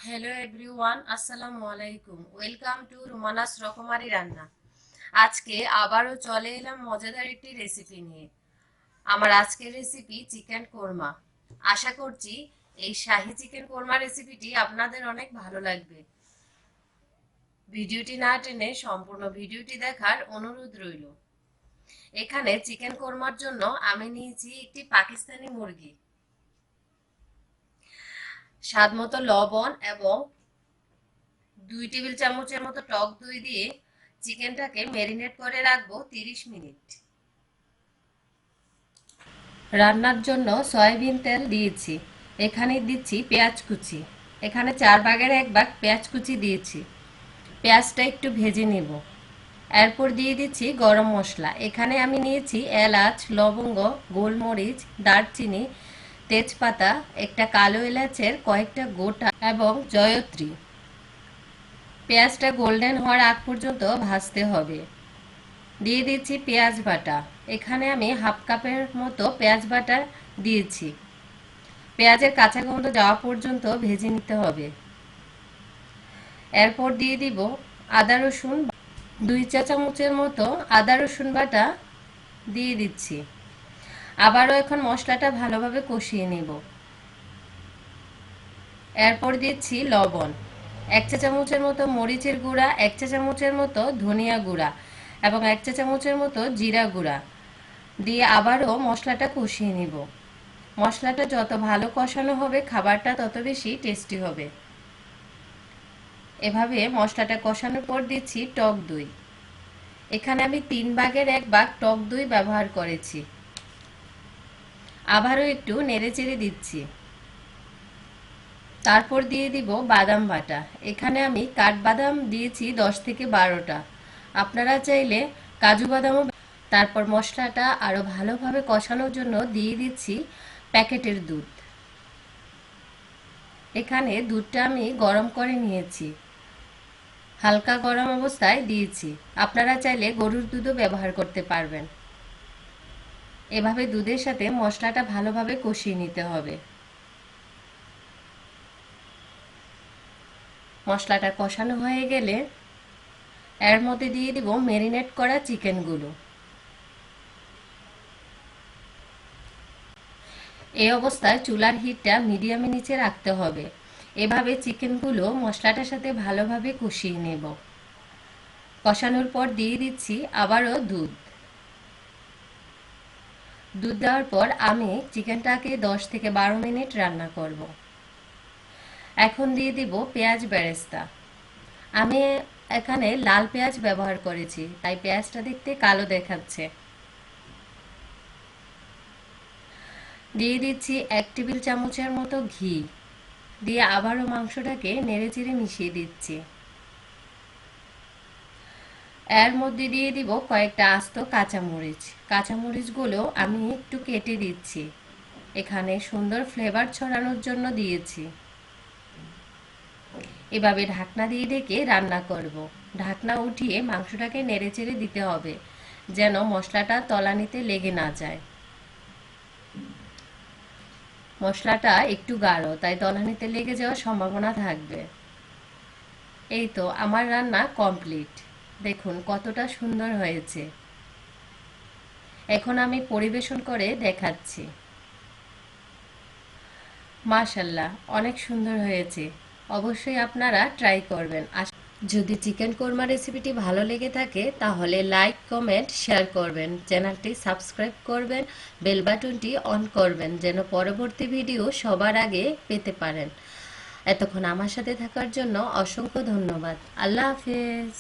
Hello everyone, আসসালামু আলাইকুম। Welcome to রুমানাস রকমারি রান্না। আজকে আবারও চলে এলাম মজাদার একটি রেসিপি নিয়ে। আমার আজকের রেসিপি চিকেন কোরমা। আশা করছি এই শাহি চিকেন কোরমা রেসিপিটি আপনাদের অনেক ভালো লাগবে। ভিডিওটি না টেনে সম্পূর্ণ ভিডিওটি দেখার অনুরোধ রইল। এখানে চিকেন কোরমার জন্য আমি নিয়েছি একটি পাকিস্তানি মুরগি, স্বাদমতো লবণ এবং 2 টেবিল চামচের মতো টক দই দিয়ে চিকেনটাকে ম্যারিনেট করে রাখবো 30 মিনিট। রান্নার জন্য সয়াবিন তেল দিয়েছি। এখানে দিচ্ছি পেঁয়াজ কুচি। এখানে 1/4 ভাগ পেঁয়াজ কুচি দিয়েছি। পেঁয়াজটা একটু ভেজে নেব। এরপর দিয়ে দিচ্ছি গরম মশলা। এখানে আমি নিয়েছি এলাচ, লবঙ্গ, গোলমরিচ, দারচিনি, তেজপাতা, একটা কালো এলাচের কয়েকটা গোটা এবং জয়ত্রী। পেঁয়াজটা গোল্ডেন হওয়ার আগ পর্যন্ত ভাজতে হবে। দিয়ে দিচ্ছি পেঁয়াজ বাটা। এখানে আমি হাফ কাপের মতো পেঁয়াজ বাটা দিয়েছি। পেঁয়াজের কাঁচা গন্ধ যাওয়া পর্যন্ত ভেজে নিতে হবে। এরপর দিয়ে দিব আদা রসুন, 2 চা চামচের মতো আদা রসুন বাটা দিয়ে দিচ্ছি। আবারও এখন মশলাটা ভালোভাবে কষিয়ে নেব। এরপর দিচ্ছি লবণ, 1 চা চামচের মতো মরিচের গুঁড়া, 1 চা চামচের মতো ধনিয়া গুঁড়া এবং 1 চা চামচের মতো জিরা গুঁড়া দিয়ে আবারও মশলাটা কষিয়ে নিব। মশলাটা যত ভালো কষানো হবে খাবারটা তত বেশি টেস্টি হবে। এভাবে মশলাটা কষানোর পর দিচ্ছি টক দই। এখানে আমি 3/1 ভাগ টক দই ব্যবহার করেছি। আবারও একটু নেড়েচেড়ে দিচ্ছি। তারপর দিয়ে দিব বাদাম বাটা। এখানে আমি কাঠবাদাম দিয়েছি 10 থেকে 12টা। আপনারা চাইলে কাজু বাদামও। তারপর মশলাটা আরও ভালোভাবে কষানোর জন্য দিয়ে দিচ্ছি প্যাকেটের দুধ। এখানে দুধটা আমি গরম করে নিয়েছি, হালকা গরম অবস্থায় দিয়েছি। আপনারা চাইলে গরুর দুধও ব্যবহার করতে পারবেন। এভাবে দুধের সাথে মশলাটা ভালোভাবে কষিয়ে নিতে হবে। মশলাটা কষানো হয়ে গেলে এর মধ্যে দিয়ে দিব ম্যারিনেট করা চিকেনগুলো। এই অবস্থায় চুলার হিটটা মিডিয়ামে নিচে রাখতে হবে। এভাবে চিকেনগুলো মশলাটার সাথে ভালোভাবে কষিয়ে নেব। কষানোর পর দিয়ে দিচ্ছি আবারও দুধ। দুধ দেওয়ার পর আমি চিকেনটাকে 10 থেকে 12 মিনিট রান্না করব। এখন দিয়ে দিব পেঁয়াজ বেরেস্তা। আমি এখানে লাল পেঁয়াজ ব্যবহার করেছি, তাই পেঁয়াজটা দেখতে কালো দেখাচ্ছে। দিয়ে দিচ্ছি 1 টেবিল চামচের মতো ঘি দিয়ে আবারও মাংসটাকে নেড়েচেড়ে মিশিয়ে দিচ্ছি। এর মধ্যে দিয়ে দিব কয়েকটা আস্ত কাঁচামরিচ। কাঁচামরিচগুলো আমি একটু কেটে দিচ্ছি, এখানে সুন্দর ফ্লেভার ছড়ানোর জন্য দিয়েছি। এভাবে ঢাকনা দিয়ে ঢেকে রান্না করব। ঢাকনা উঠিয়ে মাংসটাকে নেড়েচেড়ে দিতে হবে যেন মশলাটা তলানিতে লেগে না যায়। মশলাটা একটু গাঢ়, তাই তলানিতে লেগে যাওয়ার সম্ভাবনা থাকবে। এই তো আমার রান্না কমপ্লিট। দেখুন কতটা সুন্দর হয়েছে। এখন আমি পরিবেশন করে দেখাচ্ছি। মাশাআল্লাহ, অনেক সুন্দর হয়েছে। অবশ্যই আপনারা ট্রাই করবেন। যদি চিকেন কোরমা রেসিপিটি ভালো লেগে থাকে তাহলে লাইক, কমেন্ট, শেয়ার করবেন। চ্যানেলটি সাবস্ক্রাইব করবেন, বেল বাটনটি অন করবেন যেন পরবর্তী ভিডিও সবার আগে পেতে পারেন। এতক্ষণ আমার সাথে থাকার জন্য অসংখ্য ধন্যবাদ। আল্লাহ হাফেজ।